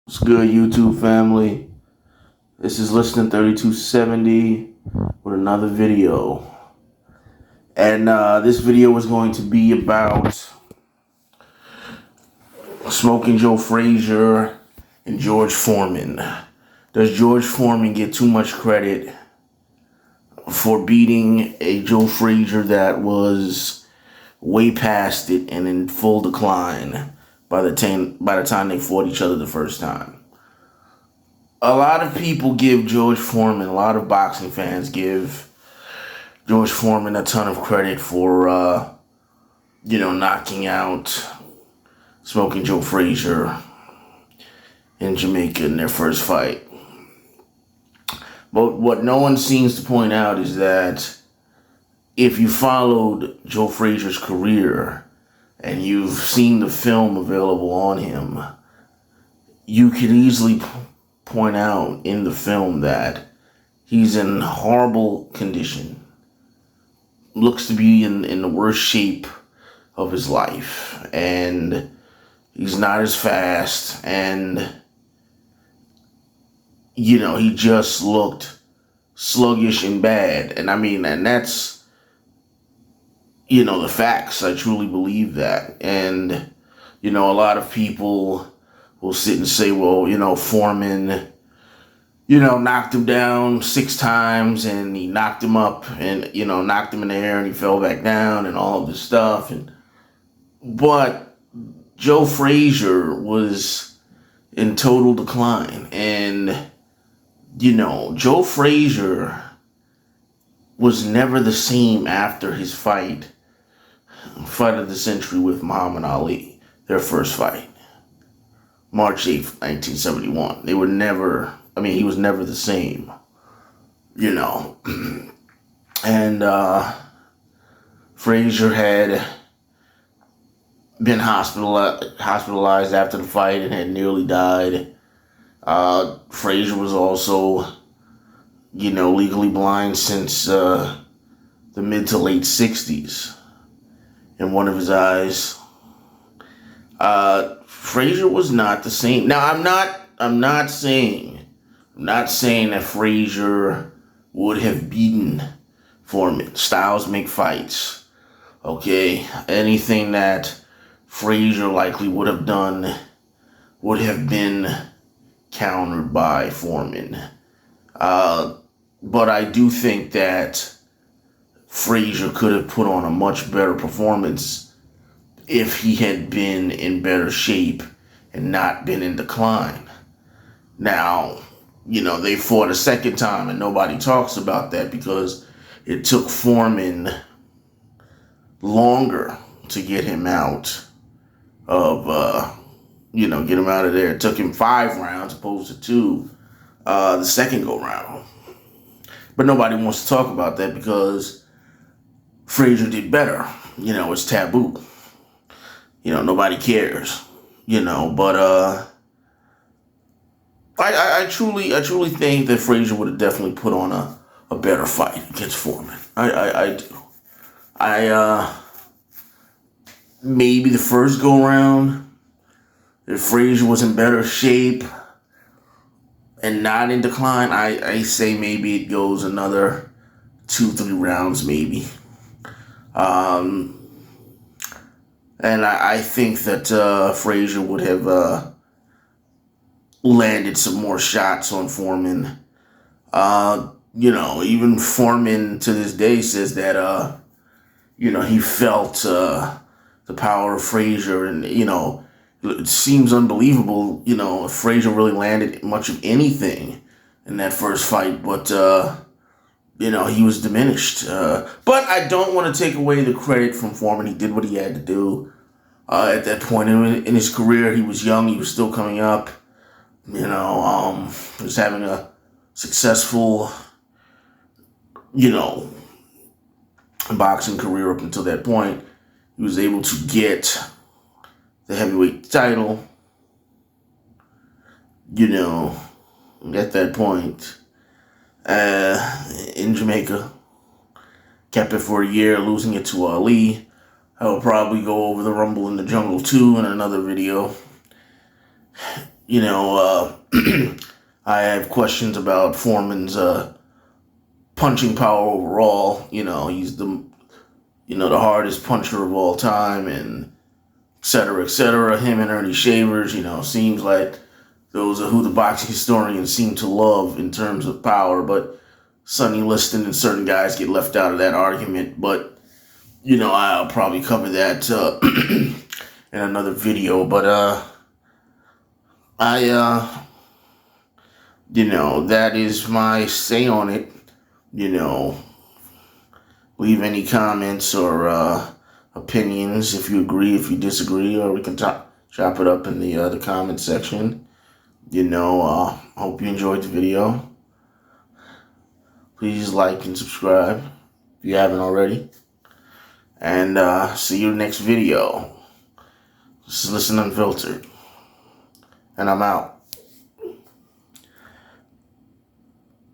What's good, YouTube family? This is Liston 3270 with another video. And this video is going to be about Smokin' Joe Frazier and George Foreman. Does George Foreman get too much credit for beating a Joe Frazier that was way past it and in full decline by the time they fought each other the first time? A lot of people give George Foreman, a lot of boxing fans give George Foreman a ton of credit for, knocking out Smokin' Joe Frazier in Jamaica in their first fight. But what no one seems to point out is that if you followed Joe Frazier's career and you've seen the film available on him, you could easily point out in the film that he's in horrible condition. Looks to be in the worst shape of his life. And he's not as fast. And, he just looked sluggish and bad. And and that's, the facts. I truly believe that. And, a lot of people will sit and say, well, Foreman, knocked him down 6 times and he knocked him up and, knocked him in the air and he fell back down and all of this stuff. But Joe Frazier was in total decline. And, Joe Frazier was never the same after his fight of the century with Muhammad Ali, their first fight. March 8th, 1971. He was never the same, And Frazier had been hospitalized after the fight and had nearly died. Frazier was also, legally blind since the mid to late 60s in one of his eyes. Frazier was not the same. Now, I'm not saying that Frazier would have beaten Foreman. Styles make fights. Okay? Anything that Frazier likely would have done would have been countered by Foreman. But I do think that Frazier could have put on a much better performance if he had been in better shape and not been in decline. Now, they fought a second time and nobody talks about that because it took Foreman longer to get him out of, get him out of there. It took him 5 rounds opposed to 2 the second go round. But nobody wants to talk about that because Frazier did better. It's taboo. Nobody cares. But I truly think that Frazier would have definitely put on a better fight against Foreman. I do. Maybe the first go round, if Frazier was in better shape and not in decline, I say maybe it goes another 2-3 rounds maybe. And I think that Frazier would have landed some more shots on Foreman. Even Foreman to this day says that, he felt the power of Frazier. And, it seems unbelievable, if Frazier really landed much of anything in that first fight. But, he was diminished. But I don't want to take away the credit from Foreman. He did what he had to do. At that point in his career, he was young. He was still coming up. He was having a successful, boxing career up until that point. He was able to get the heavyweight title, at that point, in Jamaica. Kept it for a year, losing it to Ali. I will probably go over the Rumble in the Jungle 2 in another video. you know, I have questions about Foreman's punching power overall. He's the hardest puncher of all time, and et cetera, et cetera. Him and Ernie Shavers, seems like those are who the boxing historians seem to love in terms of power. But Sonny Liston and certain guys get left out of that argument. But, I'll probably cover that in another video. But that is my say on it. Leave any comments or opinions if you agree, if you disagree, or we can chop it up in the comment section. Hope you enjoyed the video. Please like and subscribe if you haven't already. And see you next video. This is Listen Unfiltered. And I'm out.